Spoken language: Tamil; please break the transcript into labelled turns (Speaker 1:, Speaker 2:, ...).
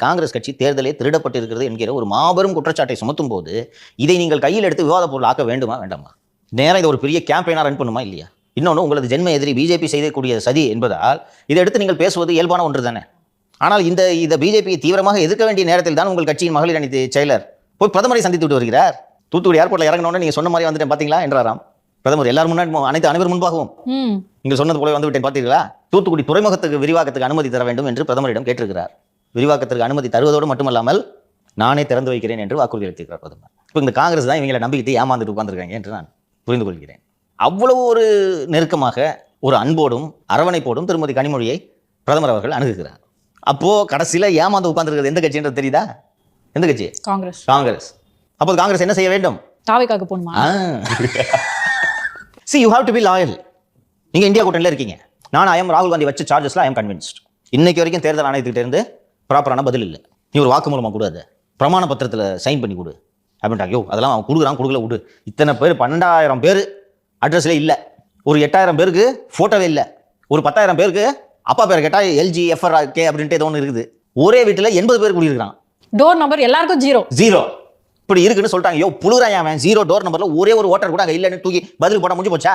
Speaker 1: காங்கிரஸ் கட்சி தேர்தலே திருடப்பட்டிருக்கிறது என்கிற ஒரு மாபெரும் குற்றச்சாட்டை சுமத்தும் போது இதை நீங்கள் கையில் எடுத்து விவாத பொருள் ஆக்க வேண்டுமா வேண்டாமா? நேரம் இதை ஒரு பெரிய கேம்பெயினா ரன் பண்ணுமா இல்லையா? இன்னொன்று, உங்களது ஜென்ம எதிரி பிஜேபி செய்யக்கூடிய சதி என்பதால் இதை எடுத்து நீங்கள் பேசுவது இயல்பான ஒன்று தானே. ஆனால் இந்த பிஜேபியை தீவிரமாக எதிர்க்க வேண்டிய நேரத்தில் தான் உங்கள் கட்சியின் மகளிர் அணி செயலர் போய் பிரதமரை சந்தித்து விட்டு வருகிறார். தூத்துக்குடி ஏர்போர்ட்ல இறங்கணும்னு நீங்க சொன்ன மாதிரி வந்துட்டேன் பாத்தீங்களா என்றாராம் பிரதமர். எல்லாரும் முன்னாடி அனைவர் முன்பாகவும் நீங்கள் சொன்னது போல வந்து விட்டேன் பார்த்தீர்களா? தூத்துக்குடி துறைமுகத்துக்கு விரிவாக்கத்துக்கு அனுமதி தர வேண்டும் என்று பிரதமரிடம் கேட்டிருக்கிறார். விரிவாக்கத்திற்கு அனுமதி தருவதோடு மட்டுமல்லாமல் நானே திறந்து வைக்கிறேன் என்று வாக்குறுதி அளித்திருக்கிறார் பிரதமர். இப்போ இந்த காங்கிரஸ் தான் இவங்களை நம்பிக்கிட்டு ஏமாந்துட்டு உட்கார்ந்துருக்காங்க என்று நான் புரிந்து கொள்கிறேன். அவ்வளவு ஒரு நெருக்கமாக ஒரு அன்போடும் அரவணைப்போடும் திருமதி கனிமொழியை பிரதமர் அவர்கள் அணுகுகிறார். அப்போ கடைசியில் ஏமாந்து உட்கார்ந்துருக்கிறது எந்த கட்சி என்று தெரியுதா? எந்த கட்சி? காங்கிரஸ். அப்போ காங்கிரஸ் என்ன செய்ய வேண்டும்?
Speaker 2: தாவேக்காக போணுமா?
Speaker 1: See, you have to be loyal. நீங்க இந்தியா கூட்டணியில் இருக்கீங்க. நான் ராகுல் காந்தி வச்ச சார்ஜஸ்ல ஐ எம் கன்வின்ஸ்ட். இன்னைக்கு வரைக்கும் தேர்தல் ஆணையத்துக்கிட்ட இருந்து ப்ராப்பரான பதில் இல்லை. நீ ஒரு வாக்குமூலமாக கூடாது, பிரமாண பத்திரத்தில் சைன் பண்ணி கொடு அப்படின்ட்டாங்க. அதெல்லாம் அவன் கொடுக்குறா விடு. இத்தனை பேர் 12,000 பேர் அட்ரஸ்ல இல்லை, ஒரு 8,000 பேருக்கு ஃபோட்டோவே இல்லை, ஒரு 10,000 பேருக்கு அப்பா பேர் கேட்டால் LGFRK அப்படின்ட்டு ஏதோ ஒன்று இருக்குது. ஒரே வீட்டில் 80 பேர் குடியிருக்கிறான்.
Speaker 2: டோர் நம்பர் எல்லாருக்கும் 0
Speaker 1: இப்படி இருக்குன்னு சொல்லிட்டாங்க. புழுறான் 0 டோர் நம்பர்ல ஒரே ஒரு ஓட்டர் கூட அங்கே இல்லைன்னு தூக்கி பதில் போட முடிஞ்சு போச்சா?